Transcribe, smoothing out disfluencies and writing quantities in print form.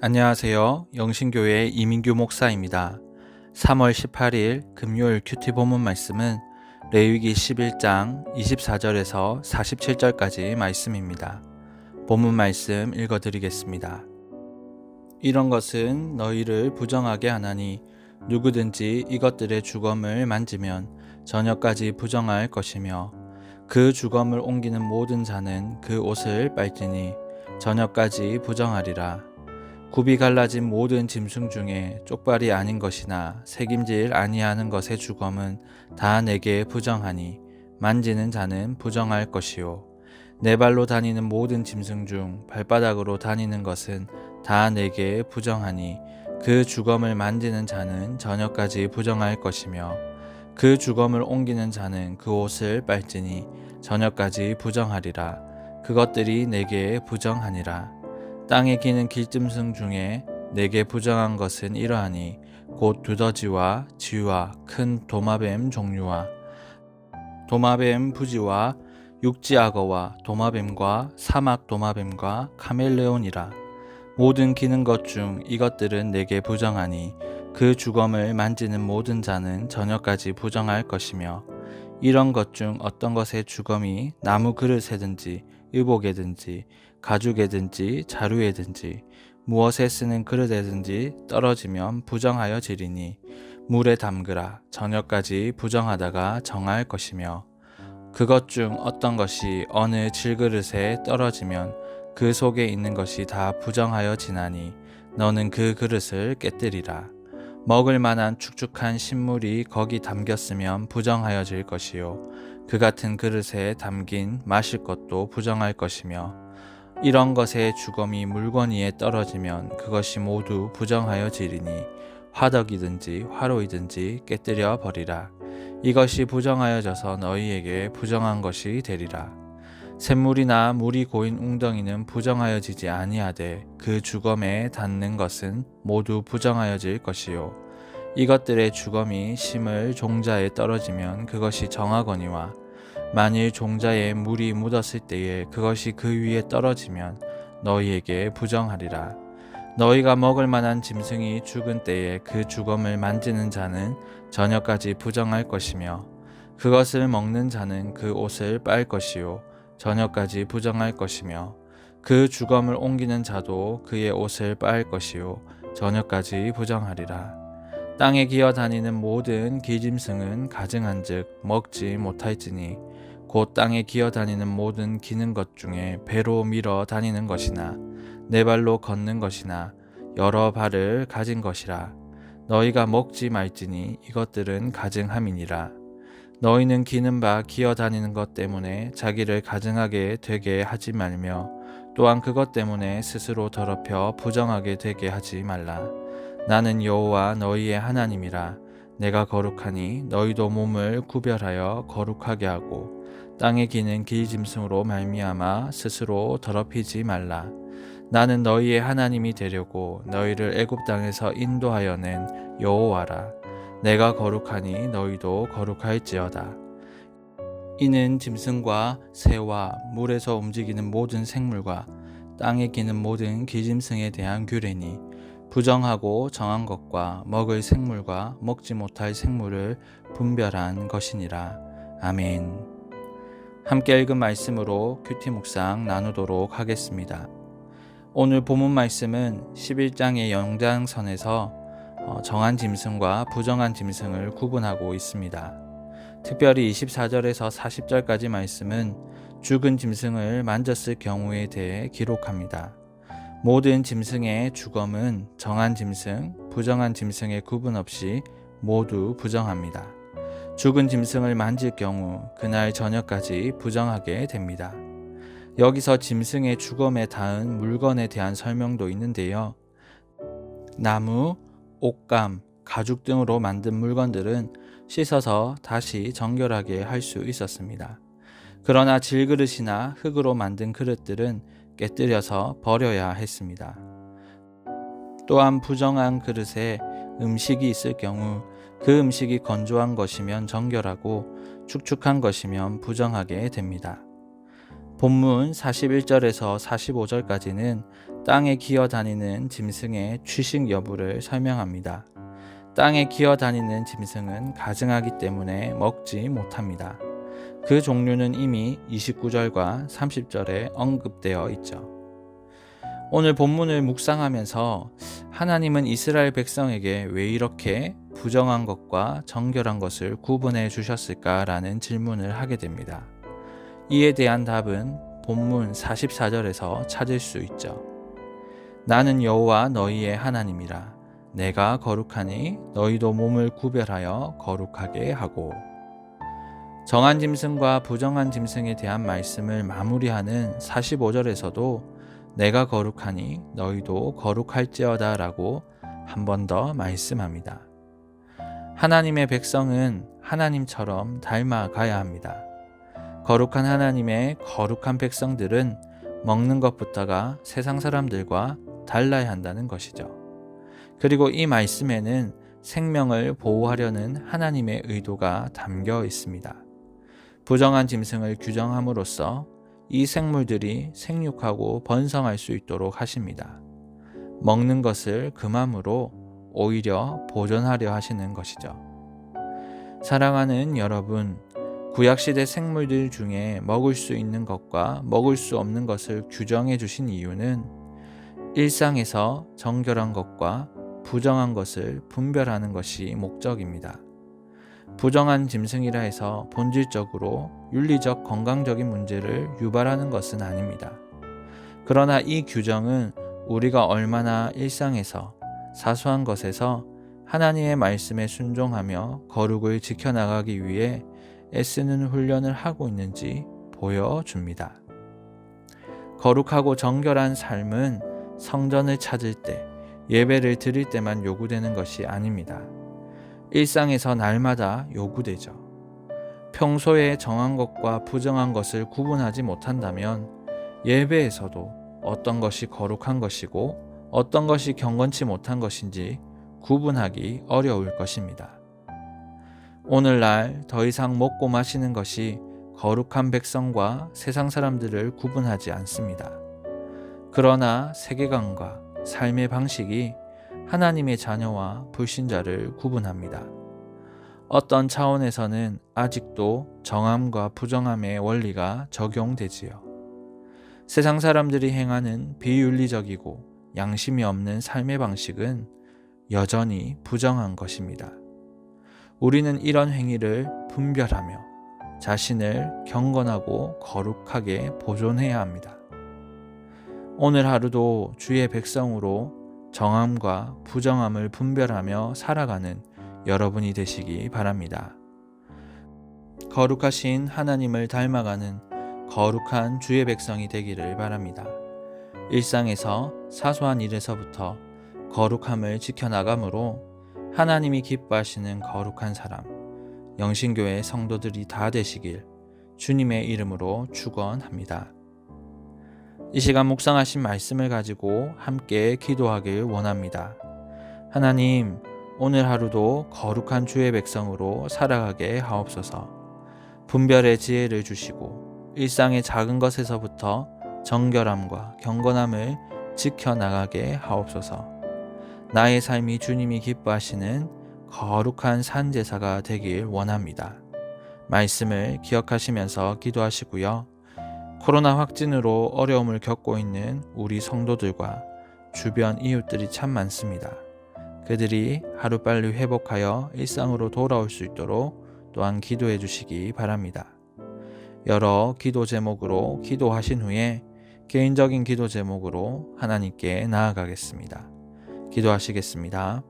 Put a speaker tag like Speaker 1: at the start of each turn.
Speaker 1: 안녕하세요. 영신교회 이민규 목사입니다. 3월 18일 금요일 큐티 본문 말씀은 레위기 11장 24절에서 47절까지 말씀입니다. 본문 말씀 읽어드리겠습니다. 이런 것은 너희를 부정하게 하나니 누구든지 이것들의 주검을 만지면 저녁까지 부정할 것이며 그 주검을 옮기는 모든 자는 그 옷을 빨지니 저녁까지 부정하리라. 굽이 갈라진 모든 짐승 중에 쪽발이 아닌 것이나 새김질 아니하는 것의 주검은 다 내게 부정하니 만지는 자는 부정할 것이요. 네 발로 다니는 모든 짐승 중 발바닥으로 다니는 것은 다 내게 부정하니 그 주검을 만지는 자는 저녁까지 부정할 것이며 그 주검을 옮기는 자는 그 옷을 빨지니 저녁까지 부정하리라. 그것들이 내게 부정하니라. 땅에 기는 길짐승 중에 내게 부정한 것은 이러하니 곧 두더지와 쥐와 큰 도마뱀 종류와 도마뱀 부지와 육지악어와 도마뱀과 사막 도마뱀과 카멜레온이라. 모든 기는 것 중 이것들은 내게 부정하니 그 주검을 만지는 모든 자는 저녁까지 부정할 것이며 이런 것 중 어떤 것의 주검이 나무 그릇에든지 의복에든지 가죽에든지 자루에든지 무엇에 쓰는 그릇에든지 떨어지면 부정하여 지리니 물에 담그라. 저녁까지 부정하다가 정할 것이며 그것 중 어떤 것이 어느 질그릇에 떨어지면 그 속에 있는 것이 다 부정하여 지나니 너는 그 그릇을 깨뜨리라. 먹을 만한 축축한 신물이 거기 담겼으면 부정하여질 것이요 그 같은 그릇에 담긴 마실 것도 부정할 것이며 이런 것의 주검이 물건 위에 떨어지면 그것이 모두 부정하여지리니 화덕이든지 화로이든지 깨뜨려 버리라. 이것이 부정하여져서 너희에게 부정한 것이 되리라. 샘물이나 물이 고인 웅덩이는 부정하여지지 아니하되 그 주검에 닿는 것은 모두 부정하여질 것이요 이것들의 주검이 심을 종자에 떨어지면 그것이 정하거니와 만일 종자에 물이 묻었을 때에 그것이 그 위에 떨어지면 너희에게 부정하리라. 너희가 먹을 만한 짐승이 죽은 때에 그 주검을 만지는 자는 저녁까지 부정할 것이며 그것을 먹는 자는 그 옷을 빨 것이요 저녁까지 부정할 것이며 그 주검을 옮기는 자도 그의 옷을 빨 것이요 저녁까지 부정하리라. 땅에 기어 다니는 모든 기짐승은 가증한즉 먹지 못할지니 곧 땅에 기어 다니는 모든 기는 것 중에 배로 밀어 다니는 것이나 네 발로 걷는 것이나 여러 발을 가진 것이라. 너희가 먹지 말지니 이것들은 가증함이니라. 너희는 기는 바 기어 다니는 것 때문에 자기를 가증하게 되게 하지 말며 또한 그것 때문에 스스로 더럽혀 부정하게 되게 하지 말라. 나는 여호와 너희의 하나님이라. 내가 거룩하니 너희도 몸을 구별하여 거룩하게 하고 땅에 기는 길짐승으로 말미암아 스스로 더럽히지 말라. 나는 너희의 하나님이 되려고 너희를 애굽 땅에서 인도하여 낸 여호와라. 내가 거룩하니 너희도 거룩할지어다. 이는 짐승과 새와 물에서 움직이는 모든 생물과 땅에 기는 모든 기짐승에 대한 규례니 부정하고 정한 것과 먹을 생물과 먹지 못할 생물을 분별한 것이니라. 아멘. 함께 읽은 말씀으로 큐티 묵상 나누도록 하겠습니다. 오늘 본문 말씀은 11장의 연장선에서 정한 짐승과 부정한 짐승을 구분하고 있습니다. 특별히 24절에서 40절까지 말씀은 죽은 짐승을 만졌을 경우에 대해 기록합니다. 모든 짐승의 주검은 정한 짐승, 부정한 짐승의 구분 없이 모두 부정합니다. 죽은 짐승을 만질 경우 그날 저녁까지 부정하게 됩니다. 여기서 짐승의 주검에 닿은 물건에 대한 설명도 있는데요. 나무, 옷감, 가죽 등으로 만든 물건들은 씻어서 다시 정결하게 할 수 있었습니다. 그러나 질그릇이나 흙으로 만든 그릇들은 깨뜨려서 버려야 했습니다. 또한 부정한 그릇에 음식이 있을 경우 그 음식이 건조한 것이면 정결하고 축축한 것이면 부정하게 됩니다. 본문 41절에서 45절까지는 땅에 기어다니는 짐승의 취식 여부를 설명합니다. 땅에 기어다니는 짐승은 가증하기 때문에 먹지 못합니다. 그 종류는 이미 29절과 30절에 언급되어 있죠. 오늘 본문을 묵상하면서 하나님은 이스라엘 백성에게 왜 이렇게 부정한 것과 정결한 것을 구분해 주셨을까라는 질문을 하게 됩니다. 이에 대한 답은 본문 44절에서 찾을 수 있죠. 나는 여호와 너희의 하나님이라. 내가 거룩하니 너희도 몸을 구별하여 거룩하게 하고. 정한 짐승과 부정한 짐승에 대한 말씀을 마무리하는 45절에서도 내가 거룩하니 너희도 거룩할지어다 라고 한 번 더 말씀합니다. 하나님의 백성은 하나님처럼 닮아가야 합니다. 거룩한 하나님의 거룩한 백성들은 먹는 것부터가 세상 사람들과 달라야 한다는 것이죠. 그리고 이 말씀에는 생명을 보호하려는 하나님의 의도가 담겨 있습니다. 부정한 짐승을 규정함으로써 이 생물들이 생육하고 번성할 수 있도록 하십니다. 먹는 것을 금함으로 오히려 보존하려 하시는 것이죠. 사랑하는 여러분, 구약시대 생물들 중에 먹을 수 있는 것과 먹을 수 없는 것을 규정해 주신 이유는 일상에서 정결한 것과 부정한 것을 분별하는 것이 목적입니다. 부정한 짐승이라 해서 본질적으로 윤리적 건강적인 문제를 유발하는 것은 아닙니다. 그러나 이 규정은 우리가 얼마나 일상에서 사소한 것에서 하나님의 말씀에 순종하며 거룩을 지켜나가기 위해 애쓰는 훈련을 하고 있는지 보여줍니다. 거룩하고 정결한 삶은 성전을 찾을 때, 예배를 드릴 때만 요구되는 것이 아닙니다. 일상에서 날마다 요구되죠. 평소에 정한 것과 부정한 것을 구분하지 못한다면 예배에서도 어떤 것이 거룩한 것이고 어떤 것이 경건치 못한 것인지 구분하기 어려울 것입니다. 오늘날 더 이상 먹고 마시는 것이 거룩한 백성과 세상 사람들을 구분하지 않습니다. 그러나 세계관과 삶의 방식이 하나님의 자녀와 불신자를 구분합니다. 어떤 차원에서는 아직도 정함과 부정함의 원리가 적용되지요. 세상 사람들이 행하는 비윤리적이고 양심이 없는 삶의 방식은 여전히 부정한 것입니다. 우리는 이런 행위를 분별하며 자신을 경건하고 거룩하게 보존해야 합니다. 오늘 하루도 주의 백성으로 정함과 부정함을 분별하며 살아가는 여러분이 되시기 바랍니다. 거룩하신 하나님을 닮아가는 거룩한 주의 백성이 되기를 바랍니다. 일상에서 사소한 일에서부터 거룩함을 지켜나가므로 하나님이 기뻐하시는 거룩한 사람, 영신교회 성도들이 다 되시길 주님의 이름으로 축원합니다. 이 시간 묵상하신 말씀을 가지고 함께 기도하길 원합니다. 하나님, 오늘 하루도 거룩한 주의 백성으로 살아가게 하옵소서. 분별의 지혜를 주시고 일상의 작은 것에서부터 정결함과 경건함을 지켜나가게 하옵소서. 나의 삶이 주님이 기뻐하시는 거룩한 산제사가 되길 원합니다. 말씀을 기억하시면서 기도하시고요. 코로나 확진으로 어려움을 겪고 있는 우리 성도들과 주변 이웃들이 참 많습니다. 그들이 하루빨리 회복하여 일상으로 돌아올 수 있도록 또한 기도해 주시기 바랍니다. 여러 기도 제목으로 기도하신 후에 개인적인 기도 제목으로 하나님께 나아가겠습니다. 기도하시겠습니다.